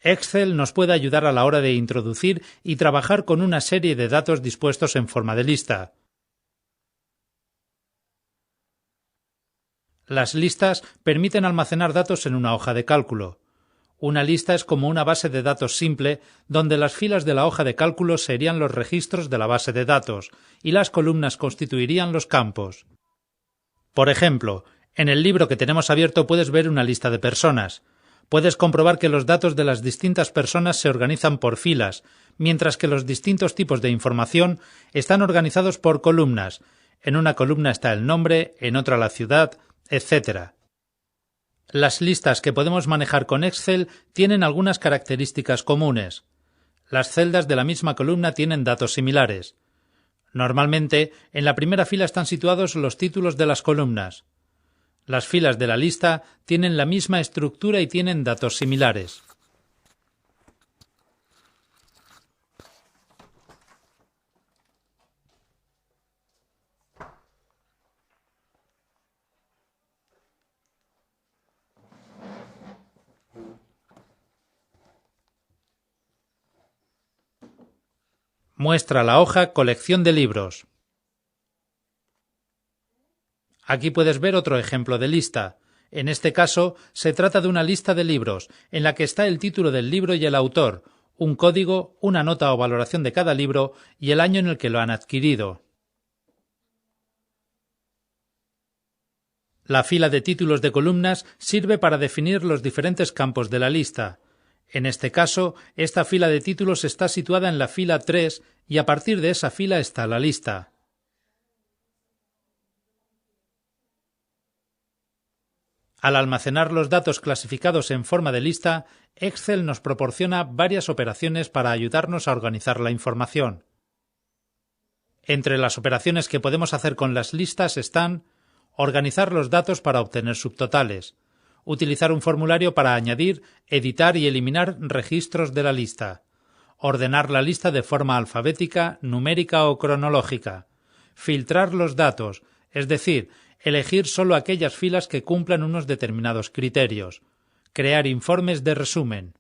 Excel nos puede ayudar a la hora de introducir y trabajar con una serie de datos dispuestos en forma de lista. Las listas permiten almacenar datos en una hoja de cálculo. Una lista es como una base de datos simple, donde las filas de la hoja de cálculo serían los registros de la base de datos y las columnas constituirían los campos. Por ejemplo, en el libro que tenemos abierto puedes ver una lista de personas. Puedes comprobar que los datos de las distintas personas se organizan por filas, mientras que los distintos tipos de información están organizados por columnas. En una columna está el nombre, en otra la ciudad, etc. Las listas que podemos manejar con Excel tienen algunas características comunes. Las celdas de la misma columna tienen datos similares. Normalmente, en la primera fila están situados los títulos de las columnas. Las filas de la lista tienen la misma estructura y tienen datos similares. Muestra la hoja Colección de libros. Aquí puedes ver otro ejemplo de lista. En este caso, se trata de una lista de libros, en la que está el título del libro y el autor, un código, una nota o valoración de cada libro y el año en el que lo han adquirido. La fila de títulos de columnas sirve para definir los diferentes campos de la lista. En este caso, esta fila de títulos está situada en la fila 3 y a partir de esa fila está la lista. Al almacenar los datos clasificados en forma de lista, Excel nos proporciona varias operaciones para ayudarnos a organizar la información. Entre las operaciones que podemos hacer con las listas están organizar los datos para obtener subtotales, utilizar un formulario para añadir, editar y eliminar registros de la lista, ordenar la lista de forma alfabética, numérica o cronológica, filtrar los datos, es decir, elegir solo aquellas filas que cumplan unos determinados criterios, crear informes de resumen.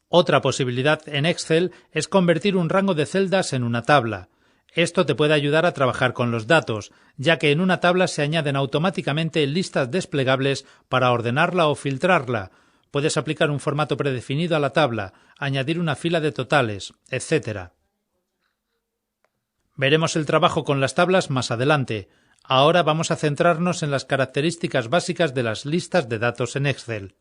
Otra posibilidad en Excel es convertir un rango de celdas en una tabla. Esto te puede ayudar a trabajar con los datos, ya que en una tabla se añaden automáticamente listas desplegables para ordenarla o filtrarla. Puedes aplicar un formato predefinido a la tabla, añadir una fila de totales, etc. Veremos el trabajo con las tablas más adelante. Ahora vamos a centrarnos en las características básicas de las listas de datos en Excel.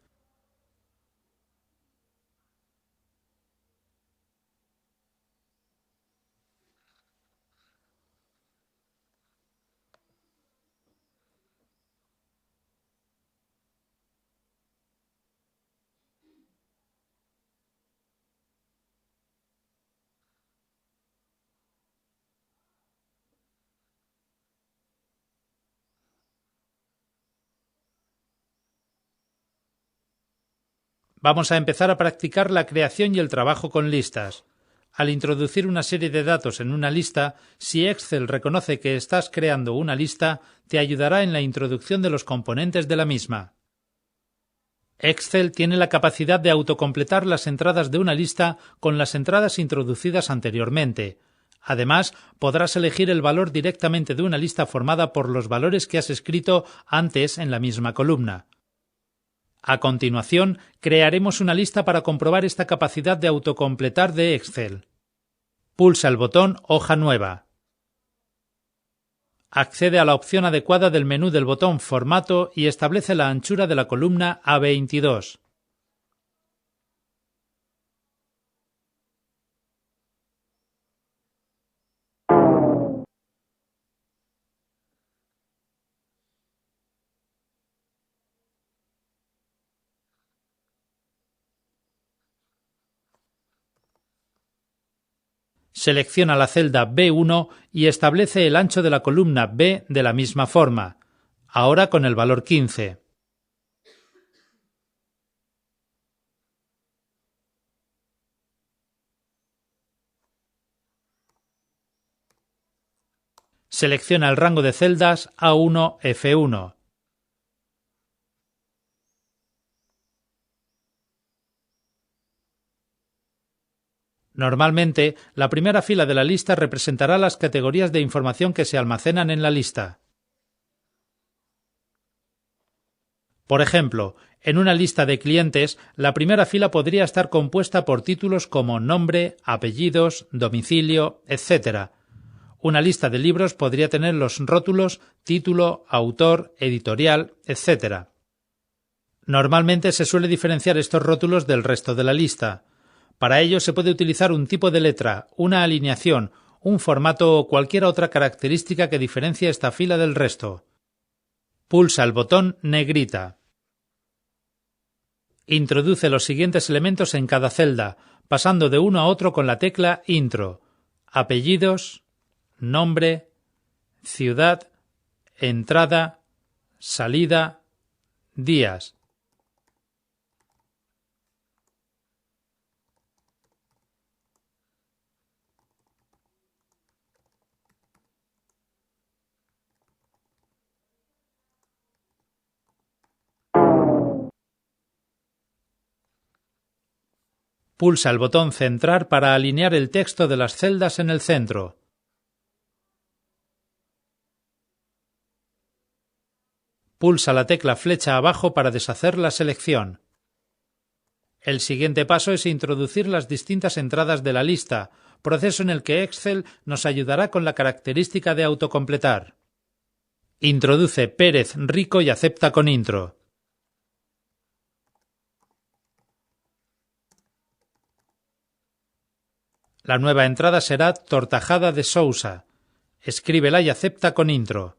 Vamos a empezar a practicar la creación y el trabajo con listas. Al introducir una serie de datos en una lista, si Excel reconoce que estás creando una lista, te ayudará en la introducción de los componentes de la misma. Excel tiene la capacidad de autocompletar las entradas de una lista con las entradas introducidas anteriormente. Además, podrás elegir el valor directamente de una lista formada por los valores que has escrito antes en la misma columna. A continuación, crearemos una lista para comprobar esta capacidad de autocompletar de Excel. Pulsa el botón Hoja nueva. Accede a la opción adecuada del menú del botón Formato y establece la anchura de la columna a 22. Selecciona la celda B1 y establece el ancho de la columna B de la misma forma, ahora con el valor 15. Selecciona el rango de celdas A1, F1. Normalmente, la primera fila de la lista representará las categorías de información que se almacenan en la lista. Por ejemplo, en una lista de clientes, la primera fila podría estar compuesta por títulos como nombre, apellidos, domicilio, etc. Una lista de libros podría tener los rótulos título, autor, editorial, etc. Normalmente se suele diferenciar estos rótulos del resto de la lista. Para ello se puede utilizar un tipo de letra, una alineación, un formato o cualquier otra característica que diferencie esta fila del resto. Pulsa el botón negrita. Introduce los siguientes elementos en cada celda, pasando de uno a otro con la tecla Intro: apellidos, nombre, ciudad, entrada, salida, días. Pulsa el botón Centrar para alinear el texto de las celdas en el centro. Pulsa la tecla flecha abajo para deshacer la selección. El siguiente paso es introducir las distintas entradas de la lista, proceso en el que Excel nos ayudará con la característica de autocompletar. Introduce Pérez Rico y acepta con intro. La nueva entrada será Tortajada de Sousa. Escríbela y acepta con intro.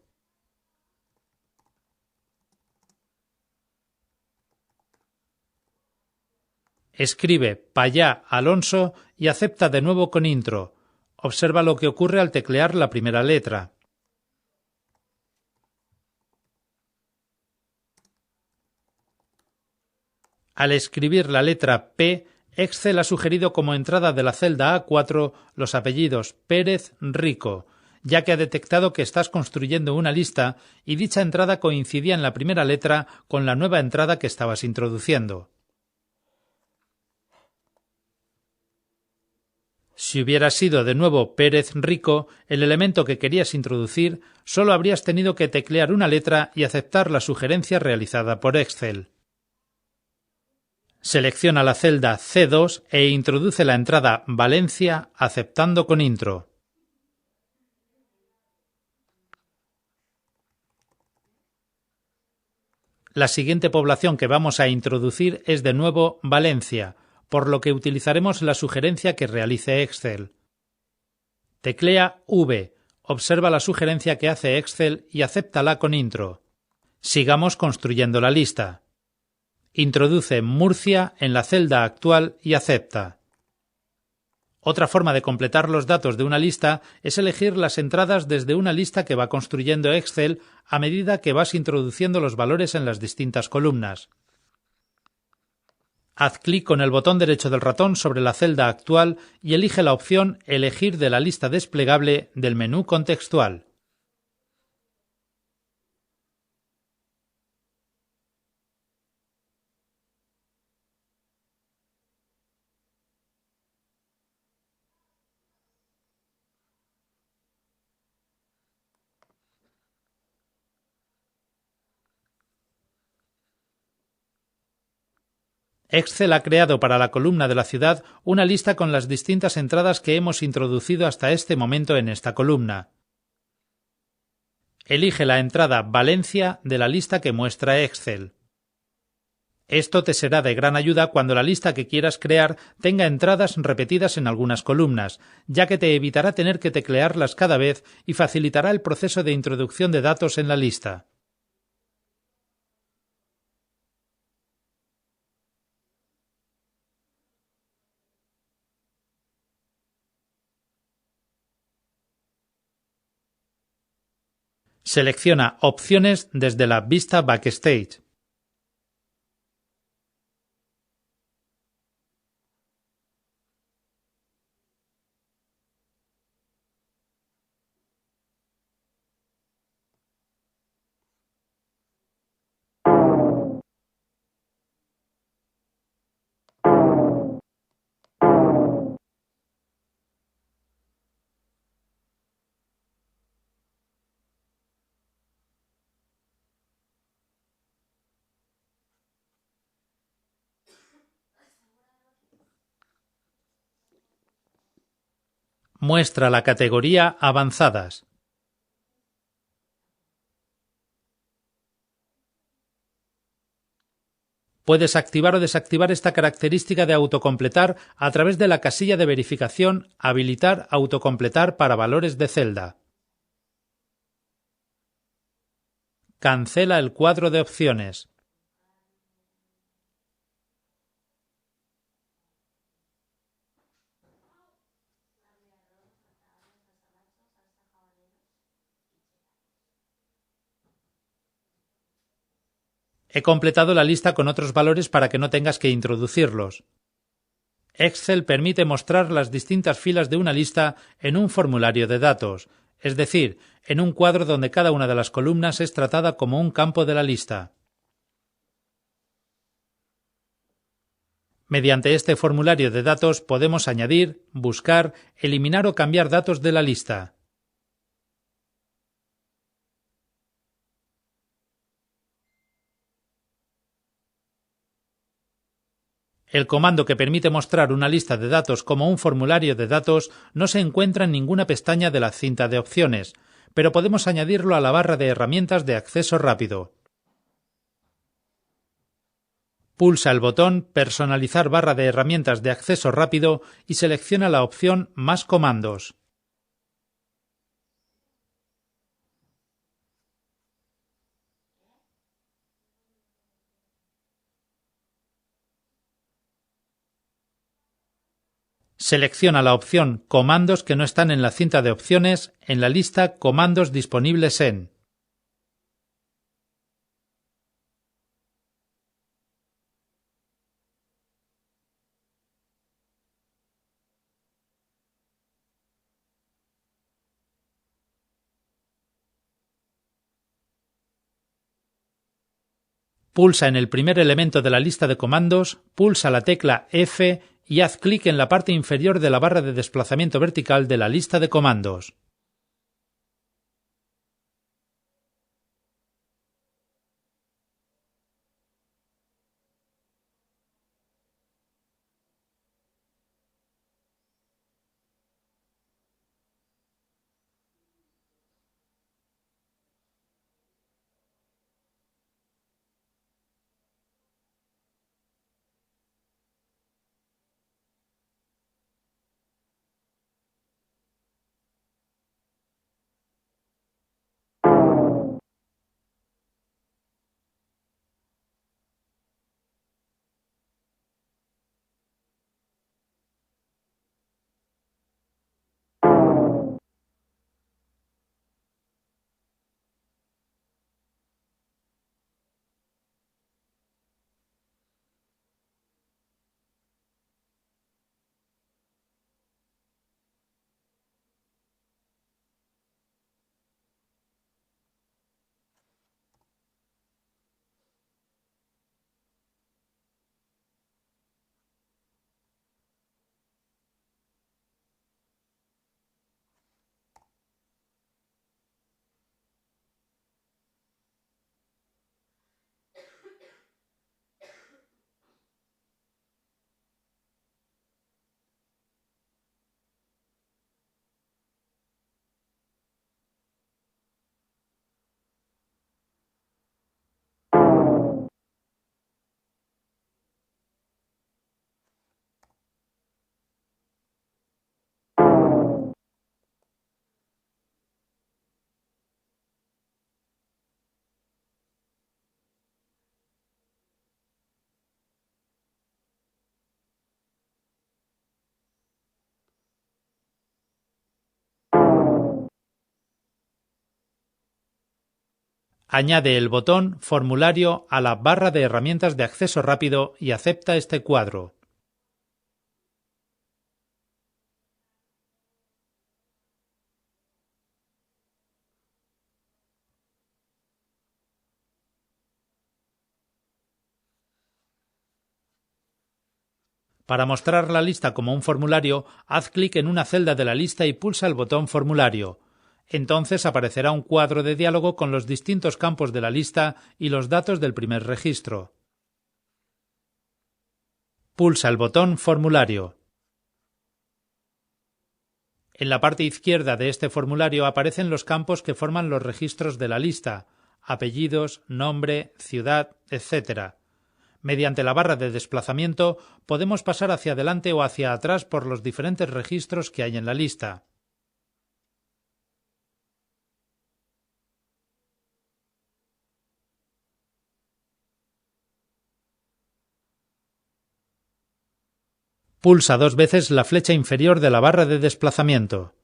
Escribe Payá Alonso y acepta de nuevo con intro. Observa lo que ocurre al teclear la primera letra. Al escribir la letra P, Excel ha sugerido como entrada de la celda A4 los apellidos Pérez Rico, ya que ha detectado que estás construyendo una lista y dicha entrada coincidía en la primera letra con la nueva entrada que estabas introduciendo. Si hubiera sido de nuevo Pérez Rico, el elemento que querías introducir, solo habrías tenido que teclear una letra y aceptar la sugerencia realizada por Excel. Selecciona la celda C2 e introduce la entrada Valencia aceptando con intro. La siguiente población que vamos a introducir es de nuevo Valencia, por lo que utilizaremos la sugerencia que realice Excel. Teclea V, observa la sugerencia que hace Excel y acéptala con intro. Sigamos construyendo la lista. Introduce Murcia en la celda actual y acepta. Otra forma de completar los datos de una lista es elegir las entradas desde una lista que va construyendo Excel a medida que vas introduciendo los valores en las distintas columnas. Haz clic con el botón derecho del ratón sobre la celda actual y elige la opción Elegir de la lista desplegable del menú contextual. Excel ha creado para la columna de la ciudad una lista con las distintas entradas que hemos introducido hasta este momento en esta columna. Elige la entrada Valencia de la lista que muestra Excel. Esto te será de gran ayuda cuando la lista que quieras crear tenga entradas repetidas en algunas columnas, ya que te evitará tener que teclearlas cada vez y facilitará el proceso de introducción de datos en la lista. Selecciona Opciones desde la vista Backstage. Muestra la categoría Avanzadas. Puedes activar o desactivar esta característica de autocompletar a través de la casilla de verificación Habilitar autocompletar para valores de celda. Cancela el cuadro de opciones. He completado la lista con otros valores para que no tengas que introducirlos. Excel permite mostrar las distintas filas de una lista en un formulario de datos, es decir, en un cuadro donde cada una de las columnas es tratada como un campo de la lista. Mediante este formulario de datos podemos añadir, buscar, eliminar o cambiar datos de la lista. El comando que permite mostrar una lista de datos como un formulario de datos no se encuentra en ninguna pestaña de la cinta de opciones, pero podemos añadirlo a la barra de herramientas de acceso rápido. Pulsa el botón Personalizar barra de herramientas de acceso rápido y selecciona la opción Más comandos. Selecciona la opción Comandos que no están en la cinta de opciones en la lista Comandos disponibles en. Pulsa en el primer elemento de la lista de comandos, pulsa la tecla F y haz clic en la parte inferior de la barra de desplazamiento vertical de la lista de comandos. Añade el botón Formulario a la barra de herramientas de acceso rápido y acepta este cuadro. Para mostrar la lista como un formulario, haz clic en una celda de la lista y pulsa el botón Formulario. Entonces aparecerá un cuadro de diálogo con los distintos campos de la lista y los datos del primer registro. Pulsa el botón Formulario. En la parte izquierda de este formulario aparecen los campos que forman los registros de la lista: apellidos, nombre, ciudad, etc. Mediante la barra de desplazamiento podemos pasar hacia adelante o hacia atrás por los diferentes registros que hay en la lista. Pulsa 2 veces la flecha inferior de la barra de desplazamiento.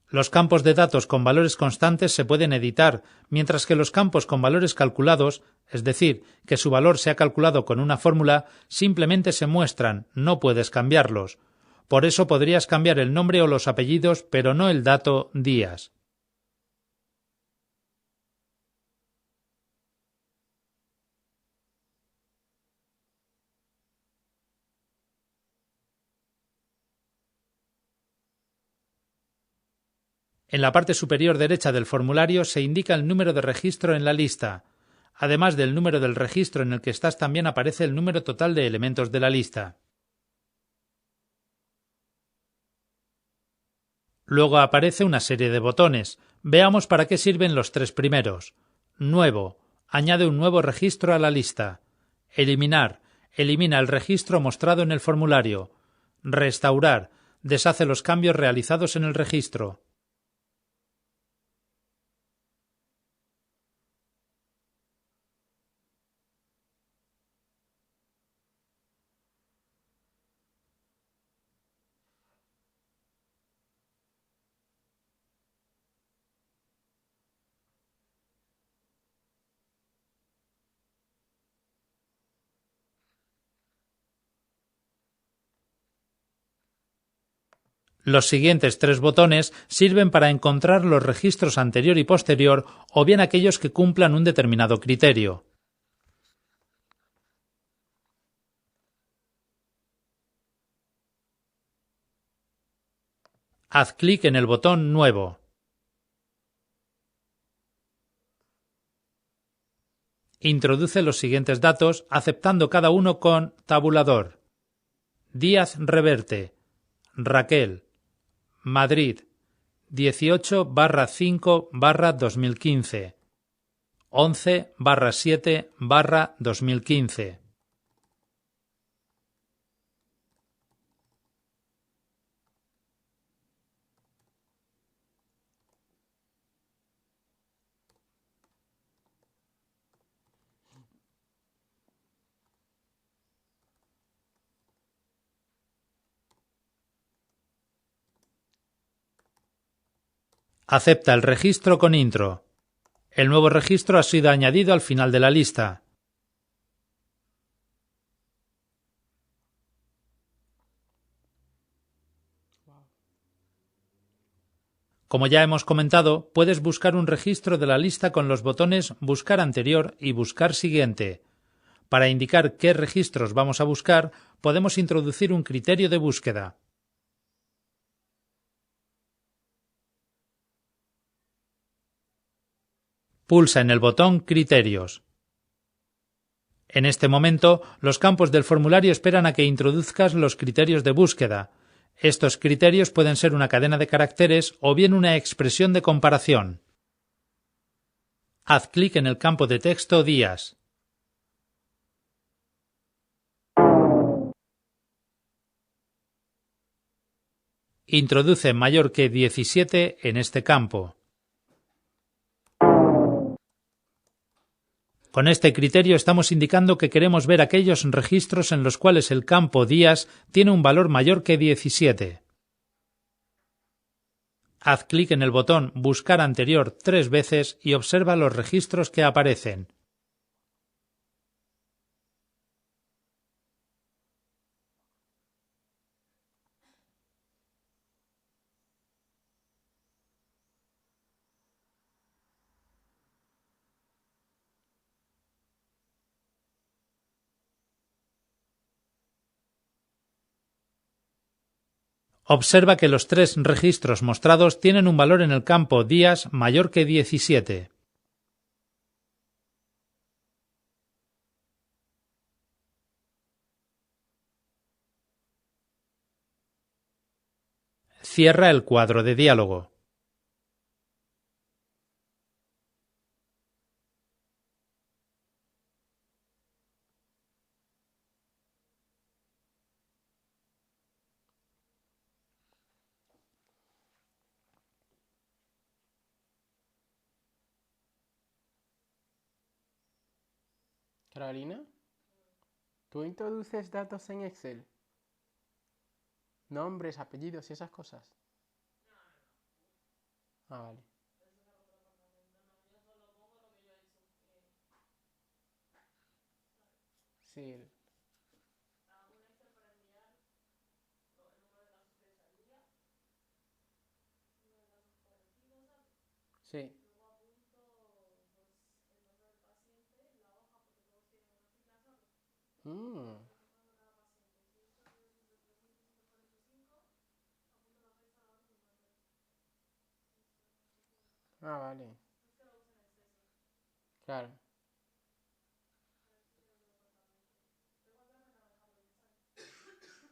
Los campos de datos con valores constantes se pueden editar, mientras que los campos con valores calculados, es decir, que su valor se ha calculado con una fórmula, simplemente se muestran, no puedes cambiarlos. Por eso podrías cambiar el nombre o los apellidos, pero no el dato días. En la parte superior derecha del formulario se indica el número de registro en la lista. Además del número del registro en el que estás, también aparece el número total de elementos de la lista. Luego aparece una serie de botones. Veamos para qué sirven los 3 primeros. Nuevo. Añade un nuevo registro a la lista. Eliminar. Elimina el registro mostrado en el formulario. Restaurar. Deshace los cambios realizados en el registro. Los siguientes 3 botones sirven para encontrar los registros anterior y posterior, o bien aquellos que cumplan un determinado criterio. Haz clic en el botón Nuevo. Introduce los siguientes datos, aceptando cada uno con tabulador. Díaz Reverte. Raquel. Madrid. 18/5/2015. 11/7/2015. Acepta el registro con intro. El nuevo registro ha sido añadido al final de la lista. Como ya hemos comentado, puedes buscar un registro de la lista con los botones Buscar anterior y Buscar siguiente. Para indicar qué registros vamos a buscar, podemos introducir un criterio de búsqueda. Pulsa en el botón Criterios. En este momento, los campos del formulario esperan a que introduzcas los criterios de búsqueda. Estos criterios pueden ser una cadena de caracteres o bien una expresión de comparación. Haz clic en el campo de texto Días. Introduce mayor que 17 en este campo. Con este criterio estamos indicando que queremos ver aquellos registros en los cuales el campo días tiene un valor mayor que 17. Haz clic en el botón Buscar anterior 3 veces y observa los registros que aparecen. Observa que los 3 registros mostrados tienen un valor en el campo días mayor que 17. Cierra el cuadro de diálogo. Carolina, ¿tú introduces datos en Excel? Nombres, apellidos y esas cosas. Ah, vale. Sí, sí. Mm, ah, vale. Claro,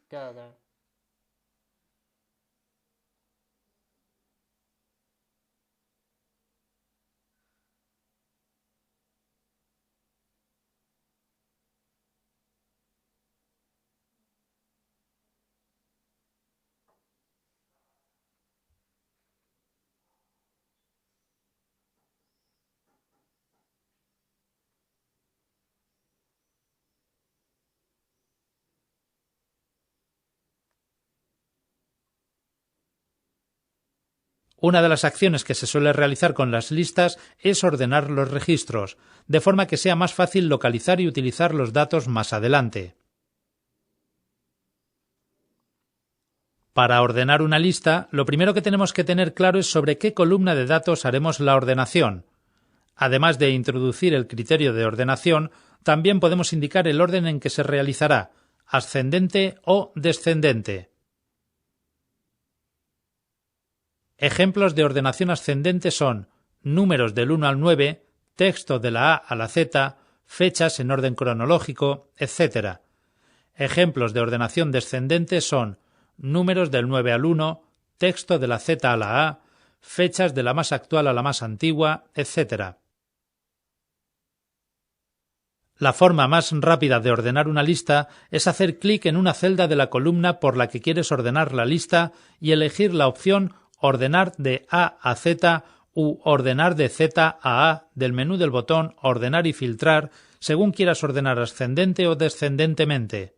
claro, claro. Una de las acciones que se suele realizar con las listas es ordenar los registros, de forma que sea más fácil localizar y utilizar los datos más adelante. Para ordenar una lista, lo primero que tenemos que tener claro es sobre qué columna de datos haremos la ordenación. Además de introducir el criterio de ordenación, también podemos indicar el orden en que se realizará, ascendente o descendente. Ejemplos de ordenación ascendente son números del 1 al 9, texto de la A a la Z, fechas en orden cronológico, etc. Ejemplos de ordenación descendente son números del 9 al 1, texto de la Z a la A, fechas de la más actual a la más antigua, etc. La forma más rápida de ordenar una lista es hacer clic en una celda de la columna por la que quieres ordenar la lista y elegir la opción Ordenar de A a Z u Ordenar de Z a A del menú del botón Ordenar y filtrar, según quieras ordenar ascendente o descendentemente.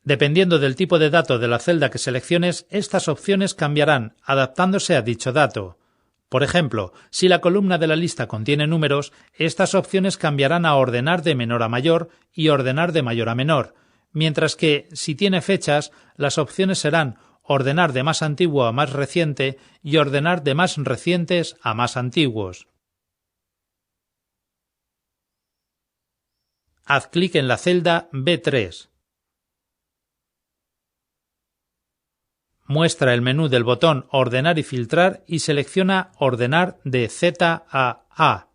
Dependiendo del tipo de dato de la celda que selecciones, estas opciones cambiarán, adaptándose a dicho dato. Por ejemplo, si la columna de la lista contiene números, estas opciones cambiarán a ordenar de menor a mayor y ordenar de mayor a menor, mientras que, si tiene fechas, las opciones serán ordenar de más antiguo a más reciente y ordenar de más recientes a más antiguos. Haz clic en la celda B3. Muestra el menú del botón Ordenar y filtrar y selecciona Ordenar de Z a A.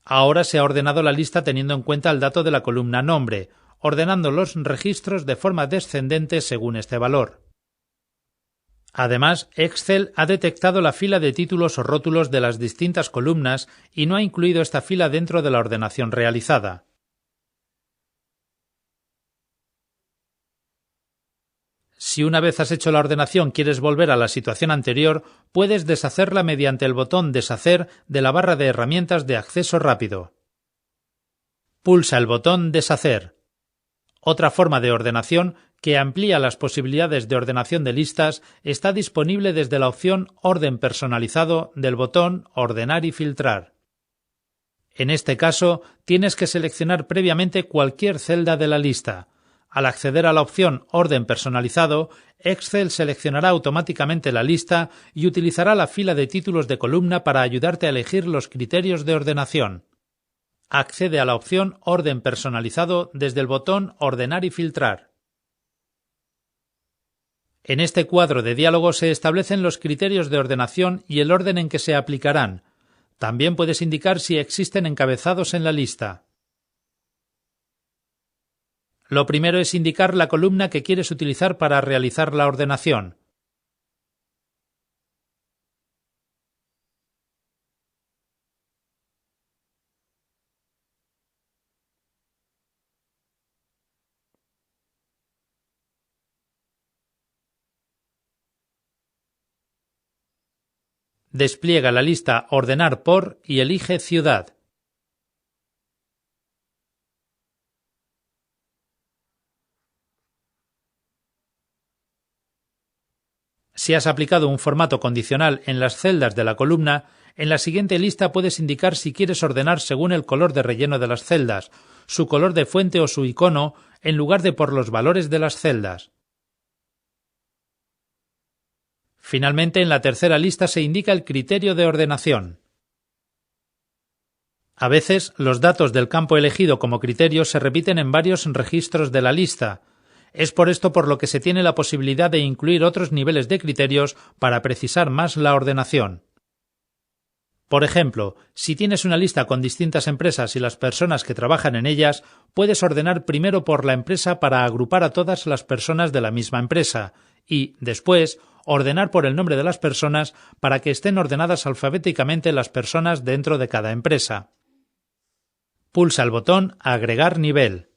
Ahora se ha ordenado la lista teniendo en cuenta el dato de la columna Nombre, ordenando los registros de forma descendente según este valor. Además, Excel ha detectado la fila de títulos o rótulos de las distintas columnas y no ha incluido esta fila dentro de la ordenación realizada. Si una vez has hecho la ordenación quieres volver a la situación anterior, puedes deshacerla mediante el botón Deshacer de la barra de herramientas de acceso rápido. Pulsa el botón Deshacer. Otra forma de ordenación que amplía las posibilidades de ordenación de listas está disponible desde la opción Orden personalizado del botón Ordenar y filtrar. En este caso, tienes que seleccionar previamente cualquier celda de la lista. Al acceder a la opción Orden personalizado, Excel seleccionará automáticamente la lista y utilizará la fila de títulos de columna para ayudarte a elegir los criterios de ordenación. Accede a la opción Orden personalizado desde el botón Ordenar y filtrar. En este cuadro de diálogo se establecen los criterios de ordenación y el orden en que se aplicarán. También puedes indicar si existen encabezados en la lista. Lo primero es indicar la columna que quieres utilizar para realizar la ordenación. Despliega la lista Ordenar por y elige Ciudad. Si has aplicado un formato condicional en las celdas de la columna, en la siguiente lista puedes indicar si quieres ordenar según el color de relleno de las celdas, su color de fuente o su icono, en lugar de por los valores de las celdas. Finalmente, en la tercera lista se indica el criterio de ordenación. A veces, los datos del campo elegido como criterio se repiten en varios registros de la lista. Es por esto por lo que se tiene la posibilidad de incluir otros niveles de criterios para precisar más la ordenación. Por ejemplo, si tienes una lista con distintas empresas y las personas que trabajan en ellas, puedes ordenar primero por la empresa para agrupar a todas las personas de la misma empresa y, después, ordenar por el nombre de las personas para que estén ordenadas alfabéticamente las personas dentro de cada empresa. Pulsa el botón Agregar nivel.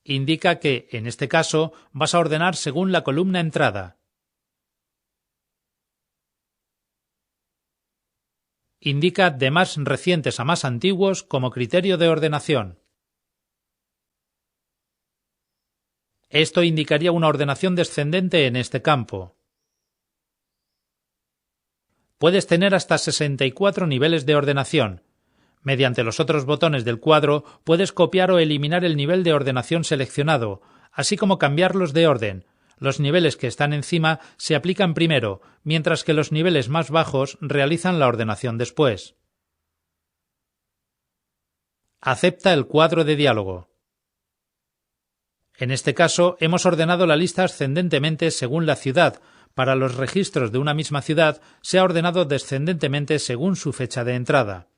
Indica que, en este caso, vas a ordenar según la columna entrada. Indica de más recientes a más antiguos como criterio de ordenación. Esto indicaría una ordenación descendente en este campo. Puedes tener hasta 64 niveles de ordenación. Mediante los otros botones del cuadro puedes copiar o eliminar el nivel de ordenación seleccionado, así como cambiarlos de orden. Los niveles que están encima se aplican primero, mientras que los niveles más bajos realizan la ordenación después. Acepta el cuadro de diálogo. En este caso, hemos ordenado la lista ascendentemente según la ciudad. Para los registros de una misma ciudad, se ha ordenado descendentemente según su fecha de entrada.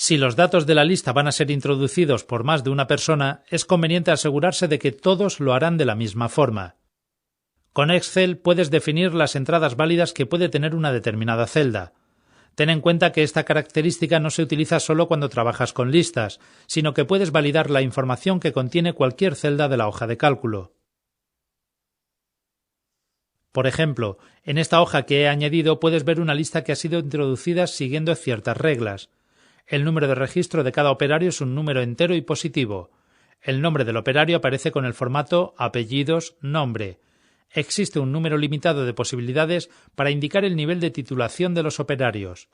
Si los datos de la lista van a ser introducidos por más de una persona, es conveniente asegurarse de que todos lo harán de la misma forma. Con Excel puedes definir las entradas válidas que puede tener una determinada celda. Ten en cuenta que esta característica no se utiliza solo cuando trabajas con listas, sino que puedes validar la información que contiene cualquier celda de la hoja de cálculo. Por ejemplo, en esta hoja que he añadido puedes ver una lista que ha sido introducida siguiendo ciertas reglas. El número de registro de cada operario es un número entero y positivo. El nombre del operario aparece con el formato apellidos, nombre. Existe un número limitado de posibilidades para indicar el nivel de titulación de los operarios.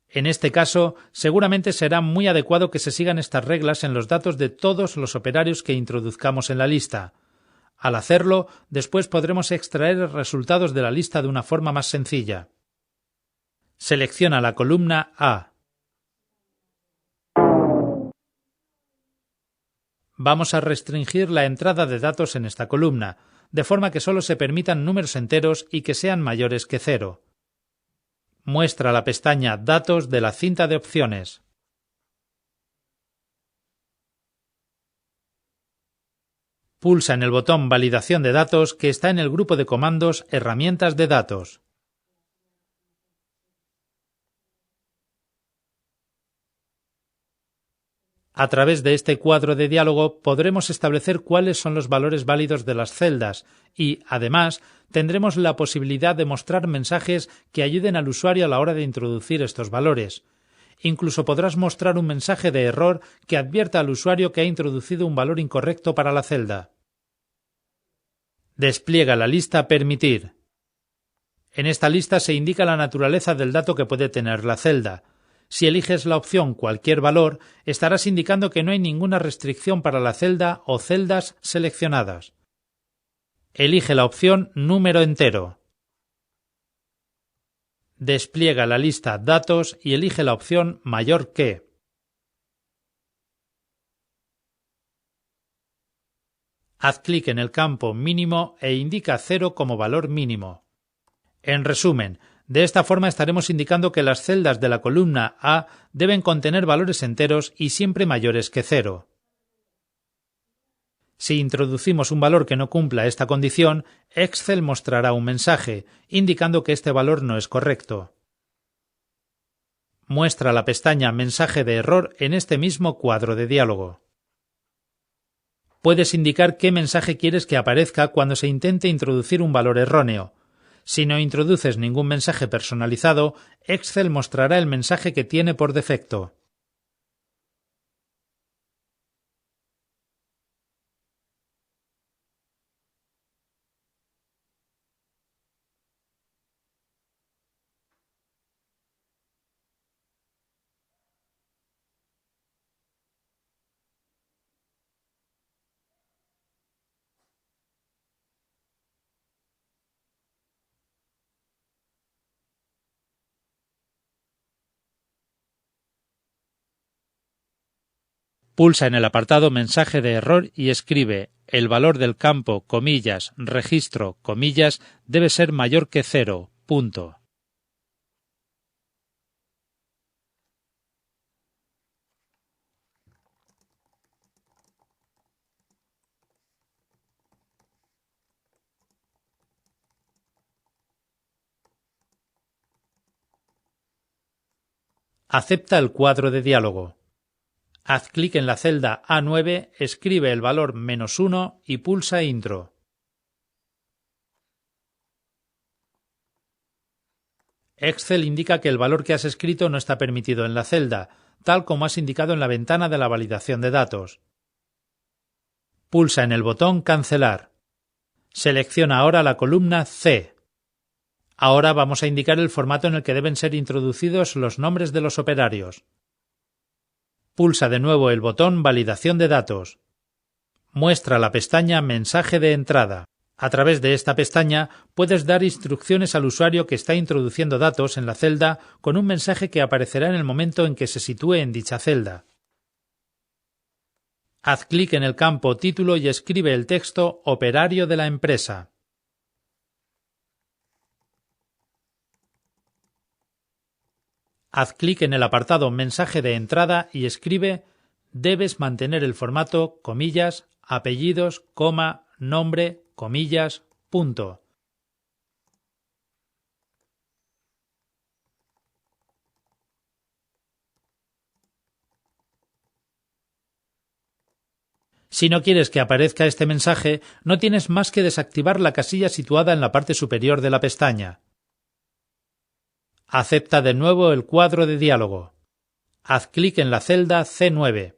En este caso, seguramente será muy adecuado que se sigan estas reglas en los datos de todos los operarios que introduzcamos en la lista. Al hacerlo, después podremos extraer resultados de la lista de una forma más sencilla. Selecciona la columna A. Vamos a restringir la entrada de datos en esta columna, de forma que solo se permitan números enteros y que sean mayores que 0. Muestra la pestaña Datos de la cinta de opciones. Pulsa en el botón Validación de datos que está en el grupo de comandos Herramientas de datos. A través de este cuadro de diálogo podremos establecer cuáles son los valores válidos de las celdas y, además, tendremos la posibilidad de mostrar mensajes que ayuden al usuario a la hora de introducir estos valores. Incluso podrás mostrar un mensaje de error que advierta al usuario que ha introducido un valor incorrecto para la celda. Despliega la lista Permitir. En esta lista se indica la naturaleza del dato que puede tener la celda. Si eliges la opción Cualquier valor, estarás indicando que no hay ninguna restricción para la celda o celdas seleccionadas. Elige la opción Número entero. Despliega la lista Datos y elige la opción Mayor que. Haz clic en el campo Mínimo e indica 0 como valor mínimo. En resumen, de esta forma estaremos indicando que las celdas de la columna A deben contener valores enteros y siempre mayores que 0. Si introducimos un valor que no cumpla esta condición, Excel mostrará un mensaje, indicando que este valor no es correcto. Muestra la pestaña Mensaje de error en este mismo cuadro de diálogo. Puedes indicar qué mensaje quieres que aparezca cuando se intente introducir un valor erróneo. Si no introduces ningún mensaje personalizado, Excel mostrará el mensaje que tiene por defecto. Pulsa en el apartado Mensaje de error y escribe: el valor del campo, comillas, registro, comillas, debe ser mayor que 0, punto. Acepta el cuadro de diálogo. Haz clic en la celda A9, escribe el valor -1 y pulsa Intro. Excel indica que el valor que has escrito no está permitido en la celda, tal como has indicado en la ventana de la validación de datos. Pulsa en el botón Cancelar. Selecciona ahora la columna C. Ahora vamos a indicar el formato en el que deben ser introducidos los nombres de los operarios. Pulsa de nuevo el botón Validación de datos. Muestra la pestaña Mensaje de entrada. A través de esta pestaña puedes dar instrucciones al usuario que está introduciendo datos en la celda con un mensaje que aparecerá en el momento en que se sitúe en dicha celda. Haz clic en el campo Título y escribe el texto Operario de la empresa. Haz clic en el apartado Mensaje de entrada y escribe: debes mantener el formato, comillas, apellidos, coma, nombre, comillas, punto. Si no quieres que aparezca este mensaje, no tienes más que desactivar la casilla situada en la parte superior de la pestaña. Acepta de nuevo el cuadro de diálogo. Haz clic en la celda C9.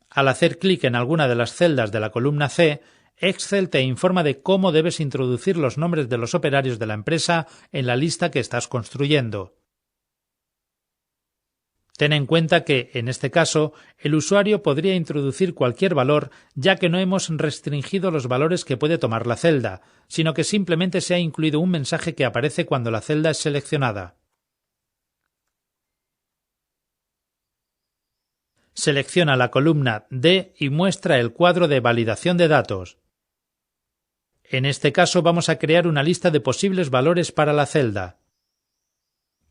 Al hacer clic en alguna de las celdas de la columna C, Excel te informa de cómo debes introducir los nombres de los operarios de la empresa en la lista que estás construyendo. Ten en cuenta que, en este caso, el usuario podría introducir cualquier valor, ya que no hemos restringido los valores que puede tomar la celda, sino que simplemente se ha incluido un mensaje que aparece cuando la celda es seleccionada. Selecciona la columna D y muestra el cuadro de validación de datos. En este caso vamos a crear una lista de posibles valores para la celda.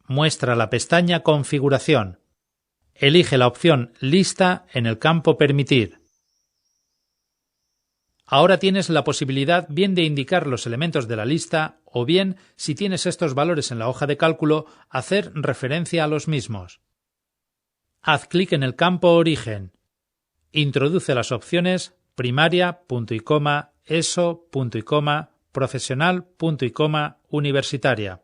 Muestra la pestaña Configuración. Elige la opción Lista en el campo Permitir. Ahora tienes la posibilidad bien de indicar los elementos de la lista o bien, si tienes estos valores en la hoja de cálculo, hacer referencia a los mismos. Haz clic en el campo Origen. Introduce las opciones primaria, punto y coma, ESO, punto y coma, profesional, punto y coma, universitaria.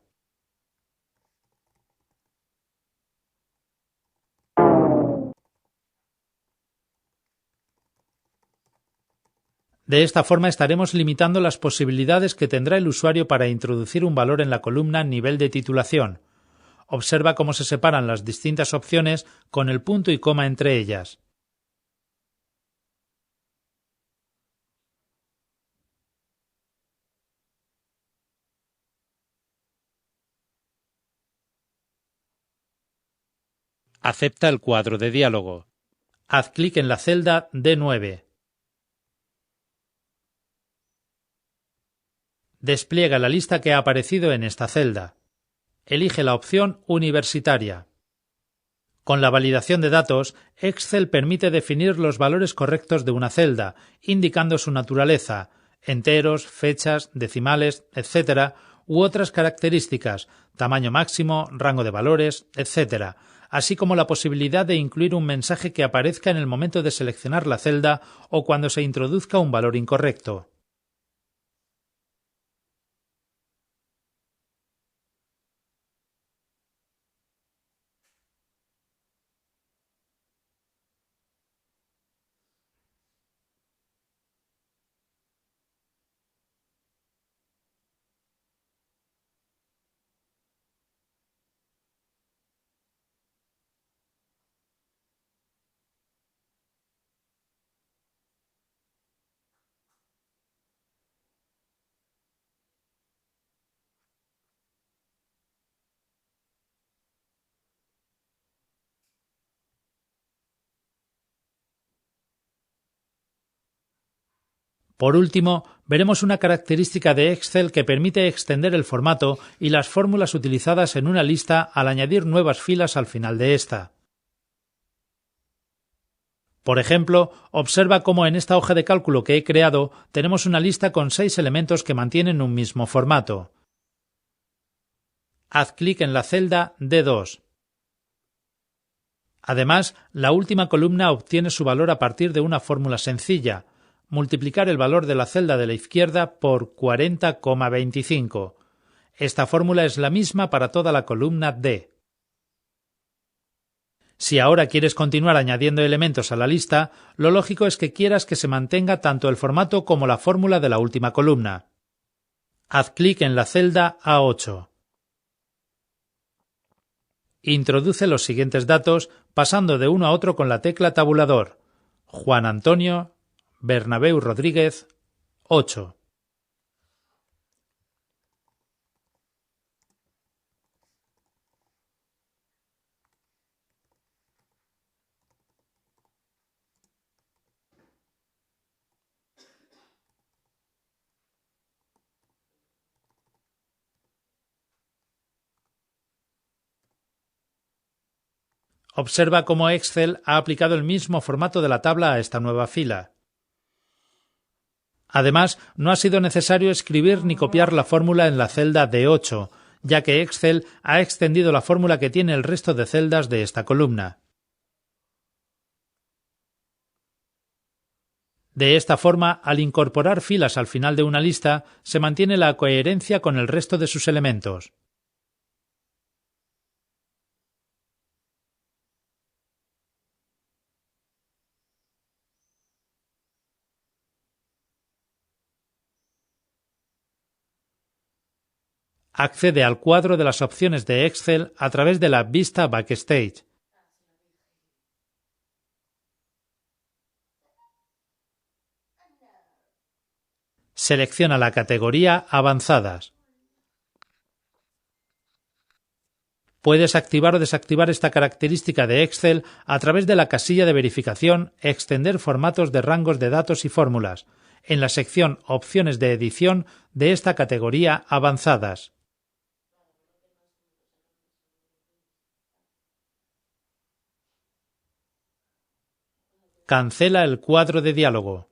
De esta forma estaremos limitando las posibilidades que tendrá el usuario para introducir un valor en la columna nivel de titulación. Observa cómo se separan las distintas opciones con el punto y coma entre ellas. Acepta el cuadro de diálogo. Haz clic en la celda D9. Despliega la lista que ha aparecido en esta celda. Elige la opción Universitaria. Con la validación de datos, Excel permite definir los valores correctos de una celda, indicando su naturaleza, enteros, fechas, decimales, etc., u otras características, tamaño máximo, rango de valores, etc., así como la posibilidad de incluir un mensaje que aparezca en el momento de seleccionar la celda o cuando se introduzca un valor incorrecto. Por último, veremos una característica de Excel que permite extender el formato y las fórmulas utilizadas en una lista al añadir nuevas filas al final de esta. Por ejemplo, observa cómo en esta hoja de cálculo que he creado tenemos una lista con 6 elementos que mantienen un mismo formato. Haz clic en la celda D2. Además, la última columna obtiene su valor a partir de una fórmula sencilla: multiplicar el valor de la celda de la izquierda por 40,25. Esta fórmula es la misma para toda la columna D. Si ahora quieres continuar añadiendo elementos a la lista, lo lógico es que quieras que se mantenga tanto el formato como la fórmula de la última columna. Haz clic en la celda A8. Introduce los siguientes datos pasando de uno a otro con la tecla tabulador: Juan Antonio, Bernabéu Rodríguez, 8. Observa cómo Excel ha aplicado el mismo formato de la tabla a esta nueva fila. Además, no ha sido necesario escribir ni copiar la fórmula en la celda D8, ya que Excel ha extendido la fórmula que tiene el resto de celdas de esta columna. De esta forma, al incorporar filas al final de una lista, se mantiene la coherencia con el resto de sus elementos. Accede al cuadro de las opciones de Excel a través de la vista Backstage. Selecciona la categoría Avanzadas. Puedes activar o desactivar esta característica de Excel a través de la casilla de verificación Extender formatos de rangos de datos y fórmulas, en la sección Opciones de edición de esta categoría Avanzadas. Cancela el cuadro de diálogo.